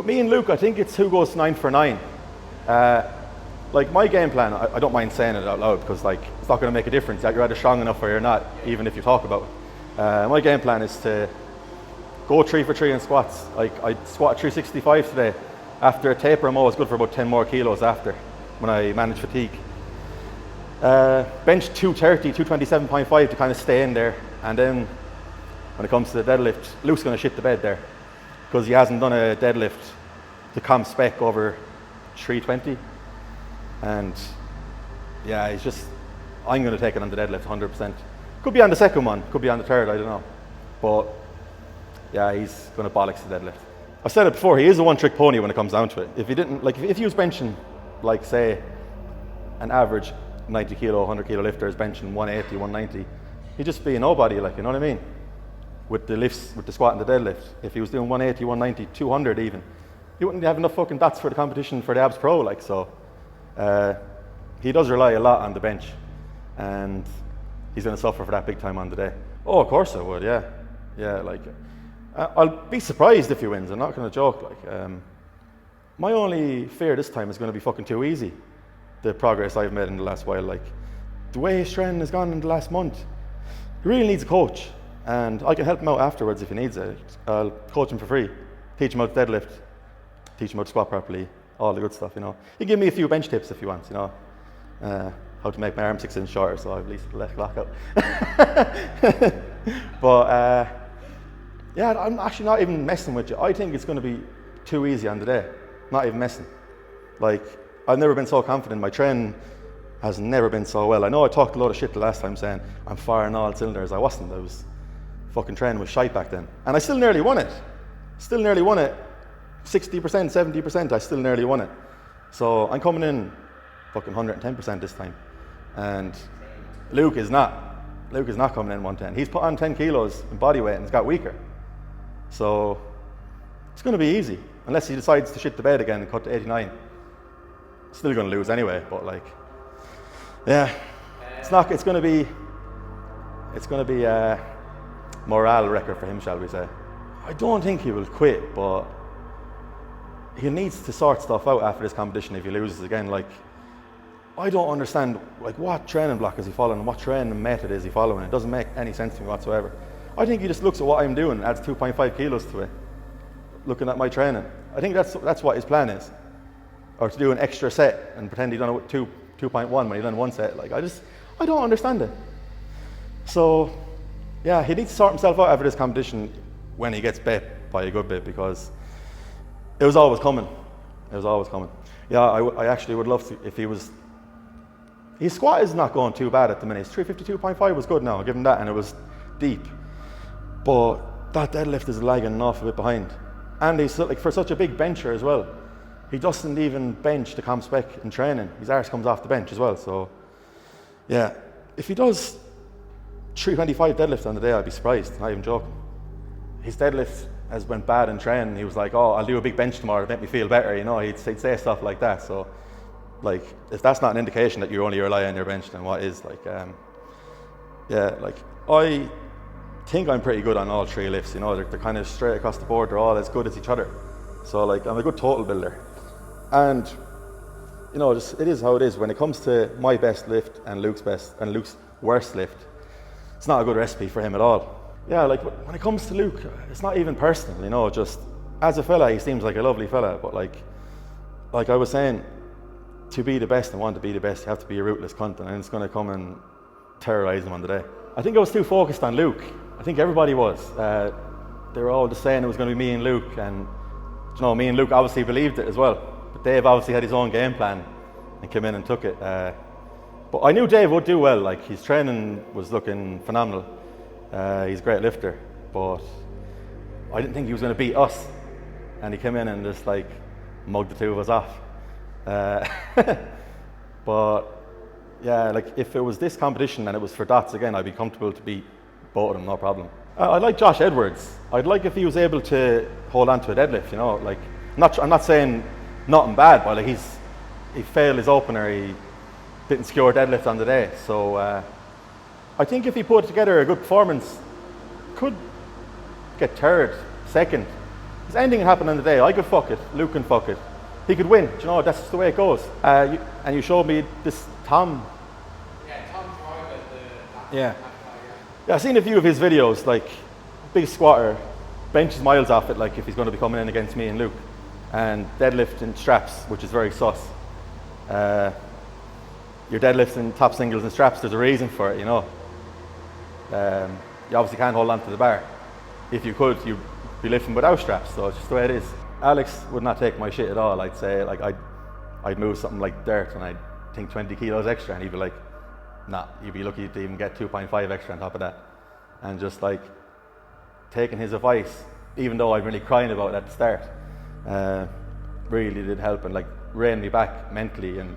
With me and Luke, I think it's who goes 9 for 9. Like my game plan, I don't mind saying it out loud because like it's not going to make a difference that you're either strong enough or you're not, even if you talk about it. My game plan is to go 3 for 3 in squats. Like I squat 365 today. After a taper, I'm always good for about 10 more kilos after when I manage fatigue. Bench 230, 227.5 to kind of stay in there. And then when it comes to the deadlift, Luke's going to shit the bed there because he hasn't done a deadlift to comp spec over 320. And yeah, I'm going to take it on the deadlift 100%. Could be on the second one, could be on the third, I don't know. But yeah, he's going to bollocks the deadlift. I've said it before, he is a one-trick pony when it comes down to it. If he was benching, like say, an average 90 kilo, 100 kilo lifter is benching 180, 190, he'd just be a nobody, like, you know what I mean? With the lifts, with the squat and the deadlift. If he was doing 180, 190, 200 even, he wouldn't have enough fucking dots for the competition for the Abs Pro, like, so. He does rely a lot on the bench, and he's going to suffer for that big time on the day. Oh, of course I would, yeah. Yeah, like, I'll be surprised if he wins, I'm not going to joke, like. My only fear this time is going to be fucking too easy, the progress I've made in the last while. Like, the way his training has gone in the last month, he really needs a coach, and I can help him out afterwards if he needs it. I'll coach him for free, teach him how to deadlift, teach him how to squat properly, all the good stuff, you know. He can give me a few bench tips if he wants, you know. How to make my arm 6 inches shorter so I've at least let clock out. But yeah, I'm actually not even messing with you. I think it's going to be too easy on the day. Not even messing. Like, I've never been so confident. My training has never been so well. I know I talked a lot of shit the last time saying I'm firing all cylinders. I wasn't. I was fucking training with shite back then. And I still nearly won it. 60%, 70%, I still nearly won it. So I'm coming in fucking 110% this time. And Luke is not coming in 110. He's put on 10 kilos in body weight and he's got weaker. So it's going to be easy, unless he decides to shit the bed again and cut to 89. Still going to lose anyway, but like, yeah, it's going to be a morale record for him, shall we say. I don't think he will quit, but he needs to sort stuff out after this competition if he loses again. Like, I don't understand, like, what training block is he following, what training method is he following. It doesn't make any sense to me whatsoever. I think he just looks at what I'm doing and adds 2.5 kilos to it, looking at my training. I think that's what his plan is. Or to do an extra set and pretend he done it with 2.1 when he done one set. Like, I don't understand it. So, yeah, he needs to sort himself out after this competition when he gets bet by a good bit, because it was always coming. It was always coming. Yeah, I actually would love to, if he was. His squat is not going too bad at the minute. His 352.5 was good now, I'll give him that, and it was deep. But that deadlift is lagging an awful bit behind. And he's like, for such a big bencher as well, he doesn't even bench the comp spec in training. His arse comes off the bench as well. So, yeah, if he does 325 deadlifts on the day, I'd be surprised, not even joking. His deadlift has went bad in training. He was like, oh, I'll do a big bench tomorrow to make me feel better, you know. He'd say stuff like that. So, like, if that's not an indication that you only rely on your bench, then what is? Like, yeah, like, I think I'm pretty good on all 3 lifts, you know. They're kind of straight across the board. They're all as good as each other. So, like, I'm a good total builder. And, you know, just, it is how it is. When it comes to my best lift and Luke's worst lift, it's not a good recipe for him at all. Yeah, like, when it comes to Luke, it's not even personal, you know. Just as a fella, he seems like a lovely fella, but like I was saying, to be the best and want to be the best, you have to be a ruthless cunt, and it's going to come and terrorise him on the day. I think I was too focused on Luke. I think everybody was. They were all just saying it was going to be me and Luke, and, you know, me and Luke obviously believed it as well. But Dave obviously had his own game plan and came in and took it. But I knew Dave would do well. Like, his training was looking phenomenal. He's a great lifter, but I didn't think he was going to beat us. And he came in and just like mugged the 2 of us off. But yeah, like, if it was this competition and it was for dots again, I'd be comfortable to beat both of them, no problem. I'd like Josh Edwards. I'd like if he was able to hold on to a deadlift, you know. Like, I'm not saying nothing bad, but like, he failed his opener. He didn't score deadlift on the day. So I think if he put together a good performance, could get third, second, Because anything can happen on the day. I could fuck it, Luke can fuck it. He could win, do you know, that's just the way it goes. And you showed me this Tom. Yeah, Tom Driver, Yeah. Yeah, I've seen a few of his videos, like, big squatter, benches miles off it, like if he's going to be coming in against me and Luke. And deadlifting straps, which is very sus. You're deadlifting top singles and straps, there's a reason for it, you know. You obviously can't hold on to the bar. If you could, you'd be lifting without straps, so it's just the way it is. Alex would not take my shit at all. I'd say, like, I'd move something like dirt and I'd think 20 kilos extra, and he'd be like, nah, you'd be lucky to even get 2.5 extra on top of that. And just like taking his advice, even though I'm really crying about it at the start, really did help and like rein me back mentally and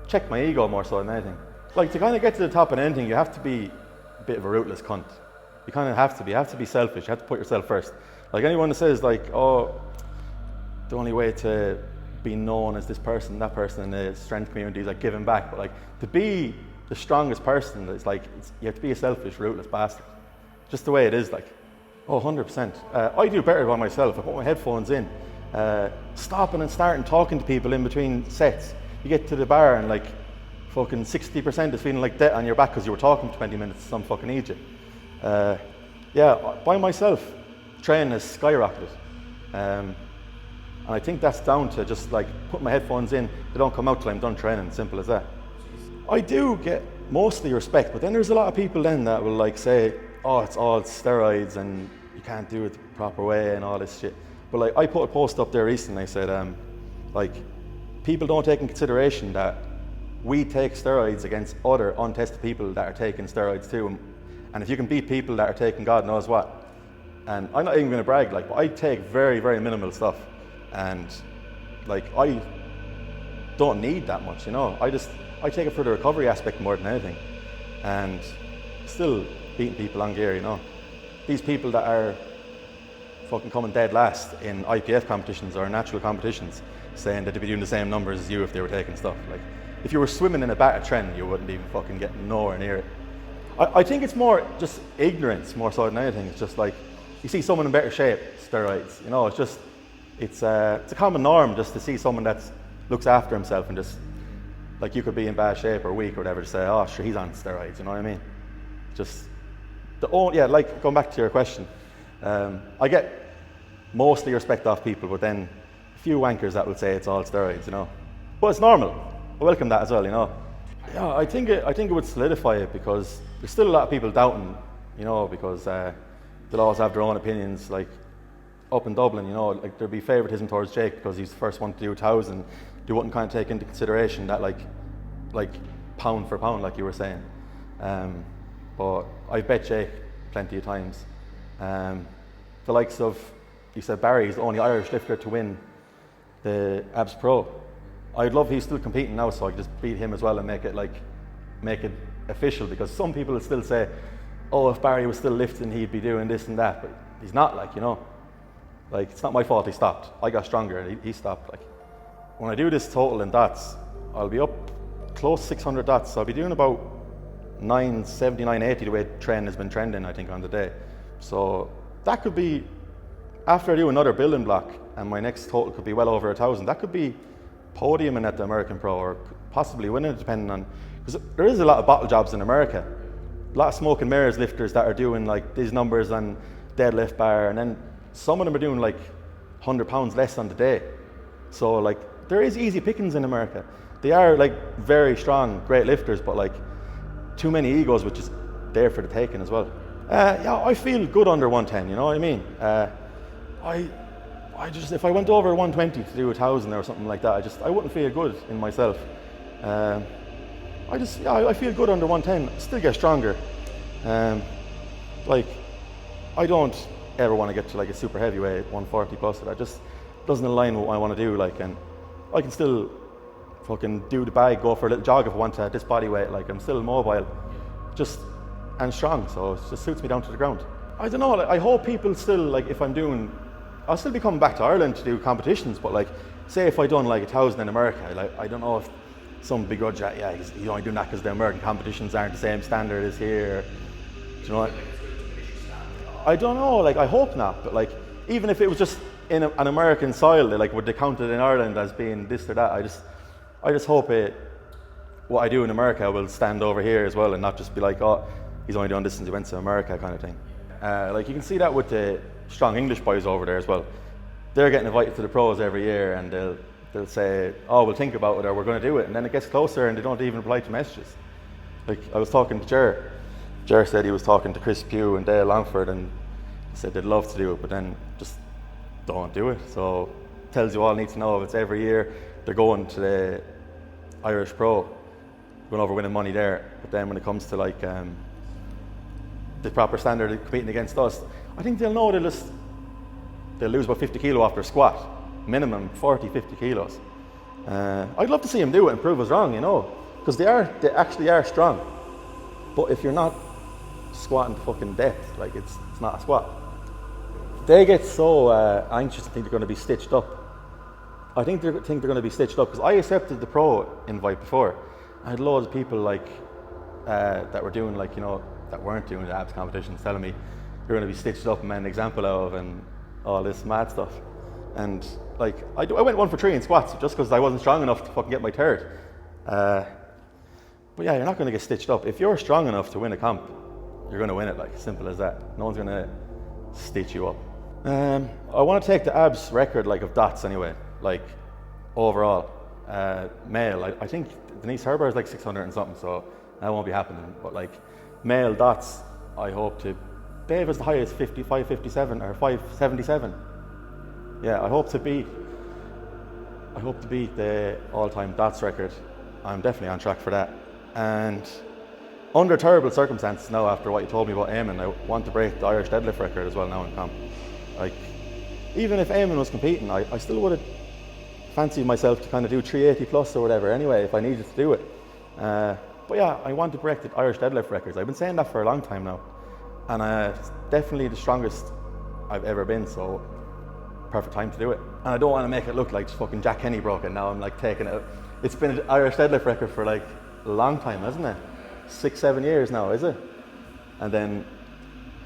check my ego more so than anything. Like, to kind of get to the top of anything, you have to be a bit of a ruthless cunt. You kind of have to be. You have to be selfish. You have to put yourself first. Like, anyone that says like, oh, the only way to be known as this person, that person in the strength community is like giving back. But like, to be the strongest person, it's like, you have to be a selfish, ruthless bastard. Just the way it is, like. Oh, 100%. I do better by myself. I put my headphones in, stopping and starting talking to people in between sets. You get to the bar and like fucking 60% is feeling like debt on your back because you were talking 20 minutes to some fucking idiot. Yeah, by myself, training has skyrocketed. And I think that's down to just like put my headphones in, they don't come out till I'm done training, simple as that. I do get mostly respect, but then there's a lot of people then that will like say, oh, it's all steroids and you can't do it the proper way and all this shit. But like, I put a post up there recently, I said, like, people don't take in consideration that we take steroids against other untested people that are taking steroids too. And if you can beat people that are taking God knows what, and I'm not even gonna brag, like, but I take very, very minimal stuff. And like, I don't need that much, you know? I take it for the recovery aspect more than anything. And still beating people on gear, you know? These people that are fucking coming dead last in IPF competitions or natural competitions, saying that they'd be doing the same numbers as you if they were taking stuff. Like, if you were swimming in a batter trend, you wouldn't even fucking get nowhere near it. I think it's more just ignorance more so than anything. It's just like, you see someone in better shape, steroids, you know, it's a common norm just to see someone that looks after himself and just, like, you could be in bad shape or weak or whatever, to say, oh sure, he's on steroids, you know what I mean? Just, yeah, like, going back to your question, I get mostly respect off people, but then a few wankers that will say it's all steroids, you know. But it's normal. I welcome that as well, you know. Yeah, I think it would solidify it, because there's still a lot of people doubting, you know, because they'll always have their own opinions. Like, up in Dublin, you know, like, there'd be favouritism towards Jake because he's the first one to do 1,000. They wouldn't kind of take into consideration that, like pound for pound, like you were saying. But I've bet Jake plenty of times. The likes of, you said Barry is the only Irish lifter to win the Abs Pro. I'd love he's still competing now, so I could just beat him as well and make it official, because some people will still say, oh, if Barry was still lifting, he'd be doing this and that, but he's not, like, you know. Like, it's not my fault he stopped. I got stronger and he stopped. Like, when I do this total in dots, I'll be up close to 600 dots. So I'll be doing about 970, 980 the way training has been trending, I think, on the day. So that could be, after I do another building block and my next total could be well over 1,000, that could be podiuming at the American Pro, or possibly winning it, depending on, because there is a lot of bottle jobs in America. A lot of smoke and mirrors lifters that are doing like these numbers on deadlift bar, and then some of them are doing like 100 pounds less on the day. So like, there is easy pickings in America. They are like very strong, great lifters, but like too many egos, which is there for the taking as well. Yeah, I feel good under 110, you know what I mean? I just, if I went over 120 to do 1,000 or something like that, I wouldn't feel good in myself. I feel good under 110, still get stronger. Like, I don't ever want to get to like a super heavyweight 140 plus. That just doesn't align with what I want to do. Like, and I can still fucking do the bag, go for a little jog if I want to at this body weight. Like, I'm still mobile, just, and strong, so it just suits me down to the ground. I don't know, like, I hope people still, like, if I'm doing, I'll still be coming back to Ireland to do competitions, but like, say if I done like 1,000 in America, like, I don't know if some begrudge that, yeah, you only doing that because the American competitions aren't the same standard as here. Do you know what? I don't know, like, I hope not, but like, even if it was just in an American soil, like would they count it in Ireland as being this or that? I just hope what I do in America will stand over here as well, and not just be like, oh, he's only done this since he went to America kind of thing. Like you can see that with the strong English boys over there as well. They're getting invited to the pros every year, and they'll say, oh, we'll think about it, or we're going to do it, and then it gets closer and they don't even reply to messages. Like I was talking to Jer said he was talking to Chris Pugh and Dale Longford, and he said they'd love to do it, but then just don't do it. So tells you all need to know, if it's every year they're going to the Irish Pro, going over winning money there, but then when it comes to like the proper standard of competing against us, I think they'll know they'll lose about 50 kilo off their squat, minimum 40, 50 kilos. I'd love to see them do it and prove us wrong, you know, because they actually are strong. But if you're not squatting to fucking death, like it's not a squat. They get so anxious to think they're going to be stitched up. I think they're going to be stitched up, because I accepted the pro invite before. I had loads of people like that were doing, like, you know, that weren't doing the abs competitions telling me you're going to be stitched up and made an example of and all this mad stuff. And like I went 1 for 3 in squats just because I wasn't strong enough to fucking get my third. But yeah, you're not going to get stitched up. If you're strong enough to win a comp, you're going to win it, like simple as that. No one's going to stitch you up. I want to take the abs record, like, of dots anyway, like overall. Male, I think Denise Herber is like 600 and something, so that won't be happening. But like male dots, I hope to. Dave is the highest 557 or 577. Yeah, I hope to beat the all-time dots record. I'm definitely on track for that. And under terrible circumstances now, after what you told me about Eamon, I want to break the Irish deadlift record as well now in comp. Like, even if Eamon was competing, I still would have fancied myself to kind of do 380 plus or whatever anyway, if I needed to do it. But yeah, I want to break the Irish deadlift records. I've been saying that for a long time now. And it's definitely the strongest I've ever been, so perfect time to do it. And I don't want to make it look like fucking Jack Kenny broke it. Now I'm like taking it. It's been an Irish deadlift record for like a long time, hasn't it? 6-7 years now, is it? And then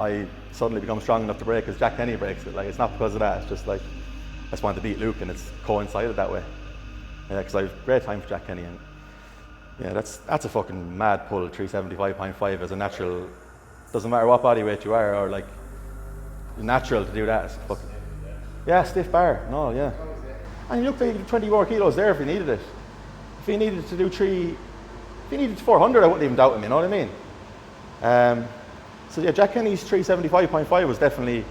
I suddenly become strong enough to break because Jack Kenny breaks it. Like, it's not because of that. It's just like I just wanted to beat Luke, and it's coincided that way. Yeah, because I have great time for Jack Kenny, and yeah, that's a fucking mad pull. 375.5 as a natural. Doesn't matter what body weight you are, or like natural to do that. It's fucking, yeah, stiff bar. No, yeah. And you look like 20 more kilos there if you needed it. If you needed to do if you needed 400, I wouldn't even doubt him. You know what I mean? So yeah, Jack Kenny's 375.5 was definitely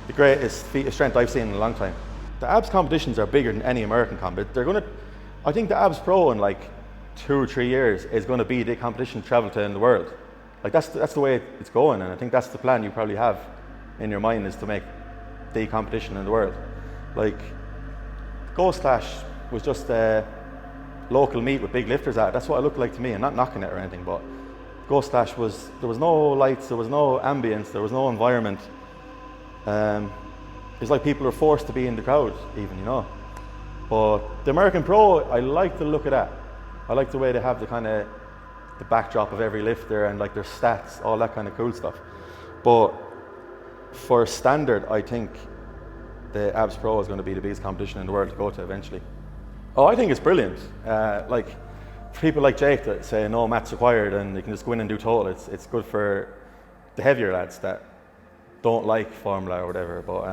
the greatest feat of strength I've seen in a long time. The abs competitions are bigger than any American comp. I think the abs pro in like 2 or 3 years is going to be the competition to travel to in the world. Like that's the way it's going, and I think that's the plan you probably have in your mind, is to make the competition in the world. Like Ghost Clash was just a local meet with big lifters at it. That's what it looked like to me. I'm not knocking it or anything, but Ghost Clash there was no lights, there was no ambience, there was no environment. It's like people are forced to be in the crowd even, you know. But the American Pro, I like the look of that. I like the way they have the backdrop of every lifter and like their stats, all that kind of cool stuff. But for standard, I think the Abs Pro is going to be the biggest competition in the world to go to eventually. Oh, I think it's brilliant. Like for people like Jake that say no maths required and you can just go in and do total, it's good for the heavier lads that don't like formula or whatever. But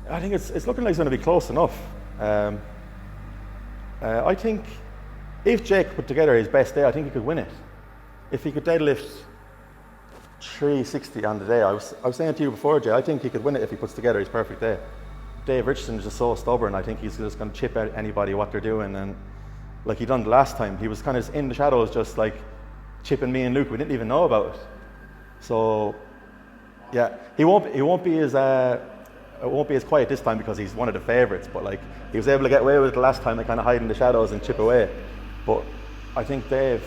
I think it's looking like it's going to be close enough. I think if Jake put together his best day, I think he could win it. If he could deadlift 360 on the day, I was saying to you before, Jay, I think he could win it if he puts together his perfect day. Dave Richardson is just so stubborn. I think he's just going to chip at anybody what they're doing, and like he done the last time, he was kind of in the shadows, just like chipping me and Luke. We didn't even know about it. So yeah, it won't be as quiet this time because he's one of the favourites. But like he was able to get away with it the last time, and kind of hide in the shadows and chip away. But I think Dave's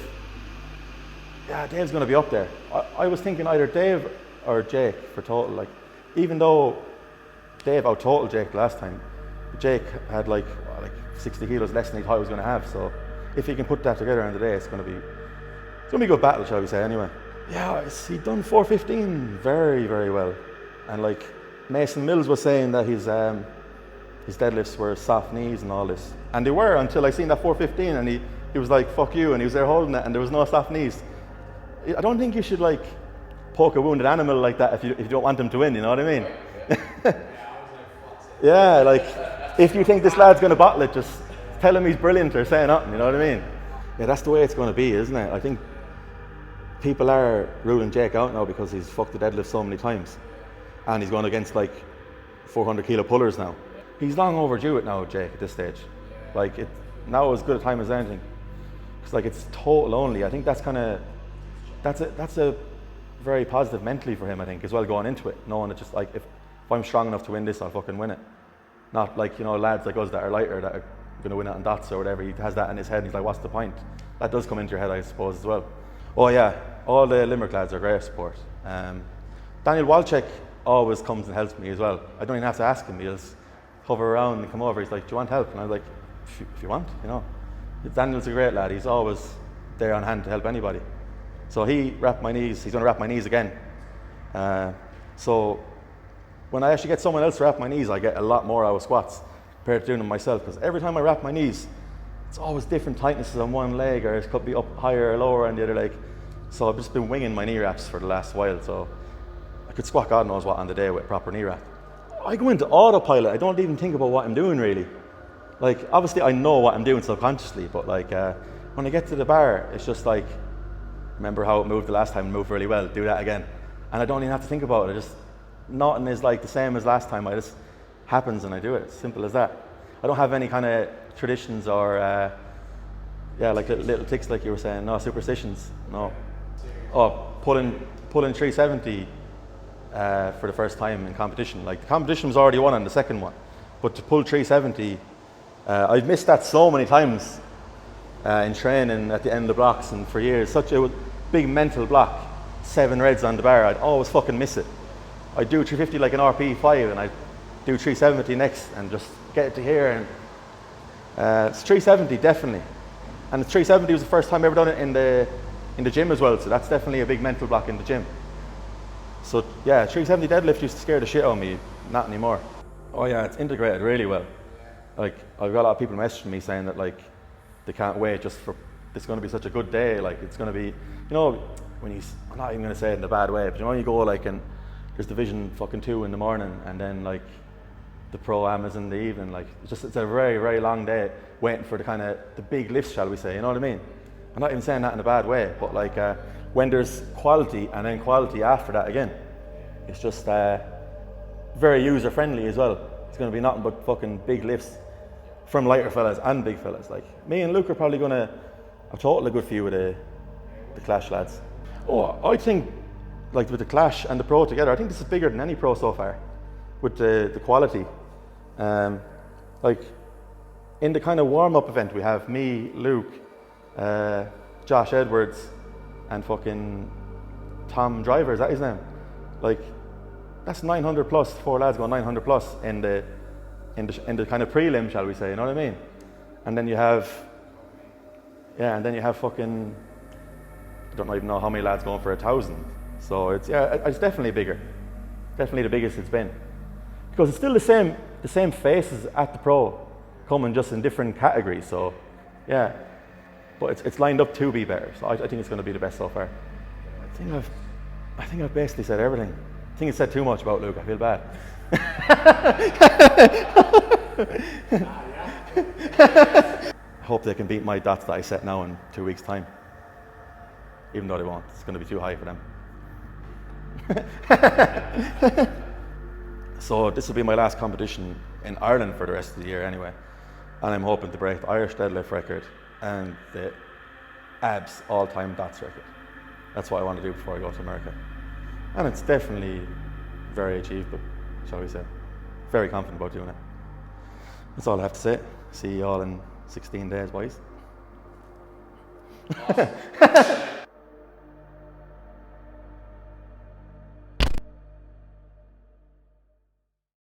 going to be up there. I was thinking either Dave or Jake for total. Like, even though Dave out-totaled Jake last time, Jake had like 60 kilos less than he thought he was going to have. So if he can put that together in the day, it's going to be a good battle, shall we say, anyway. Yeah, he done 4:15 very, very well. And like Mason Mills was saying that his his deadlifts were soft knees and all this. And they were until I seen that 415 and he was like, fuck you, and he was there holding it and there was no soft knees. I don't think you should like poke a wounded animal like that if you don't want him to win, you know what I mean? Yeah, like if you think this lad's going to bottle it, just tell him he's brilliant or say nothing, you know what I mean? Yeah, that's the way it's going to be, isn't it? I think people are ruling Jake out now because he's fucked the deadlift so many times. And he's going against like 400 kilo pullers now. He's long overdue it now, Jake, at this stage. Like, now is as good a time as anything. It's like, it's total only. I think that's a very positive mentally for him, I think, as well, going into it, knowing that just like, if I'm strong enough to win this, I'll fucking win it. Not like, you know, lads like us that are lighter, that are going to win it on dots or whatever. He has that in his head and he's like, what's the point? That does come into your head, I suppose, as well. Oh yeah, all the Limerick lads are great support. Daniel Walczek always comes and helps me as well. I don't even have to ask him. He'll just hover around and come over. He's like, do you want help? And I'm like, if you want, you know. Daniel's a great lad. He's always there on hand to help anybody. So he wrapped my knees. He's going to wrap my knees again. So when I actually get someone else to wrap my knees, I get a lot more out of squats compared to doing them myself. Because every time I wrap my knees, it's always different tightnesses on one leg, or it could be up higher or lower on the other leg. So I've just been winging my knee wraps for the last while. So I could squat God knows what on the day with a proper knee wrap. I go into autopilot. I don't even think about what I'm doing really. Like, obviously I know what I'm doing subconsciously, but like when I get to the bar, it's just like, remember how it moved the last time, it moved really well, do that again. And I don't even have to think about it. Nothing is like the same as last time. It just happens and I do it. It's simple as that. I don't have any kind of traditions or like little ticks like you were saying. No superstitions. No. Oh, pulling 370 for the first time in competition. Like, the competition was already won on the second one, but to pull 370, I've missed that so many times in training at the end of the blocks and for years. Such a big mental block. 7 reds on the bar. I'd always fucking miss it. I'd do 350 like an RP5 and I'd do 370 next and just get it to here. And it's 370 definitely. And the 370 was the first time I ever done it in the gym as well. So that's definitely a big mental block in the gym. So yeah, 370 deadlift used to scare the shit out of me. Not anymore. Oh yeah, it's integrated really well. Like, I've got a lot of people messaging me saying that like they can't wait just for it's going to be such a good day. Like, it's going to be, you know, I'm not even going to say it in a bad way, but you know, you go like, and there's Division fucking 2 in the morning and then like the Pro-Ams in the evening. Like, it's a very, very long day waiting for the big lifts, shall we say, you know what I mean? I'm not even saying that in a bad way, but like when there's quality and then quality after that again, it's just very user friendly as well. It's going to be nothing but fucking big lifts from lighter fellas and big fellas. Like, me and Luke are probably going to have totally a good few with the Clash lads. Oh, I think like with the Clash and the Pro together, I think this is bigger than any Pro so far with the quality. Like, in the kind of warm-up event we have me, Luke, Josh Edwards and fucking Tom Driver, is that his name? Like, that's 900 plus, 4 lads going 900 plus in the kind of prelim, shall we say, you know what I mean? And then you have fucking, I don't even know how many lads going for 1,000. So it's definitely bigger. Definitely the biggest it's been. Because it's still the same faces at the Pro, coming just in different categories. So yeah, but it's lined up to be better. So I think it's going to be the best so far. I think I've basically said everything. I think I said too much about Luke. I feel bad. I hope they can beat my dots that I set now in 2 weeks' time. Even though they won't. It's going to be too high for them. So this will be my last competition in Ireland for the rest of the year anyway. And I'm hoping to break the Irish deadlift record and the abs all-time dots record. That's what I want to do before I go to America. And it's definitely very achievable, shall we say. Very confident about doing it. That's all I have to say. See you all in 16 days, boys. Awesome.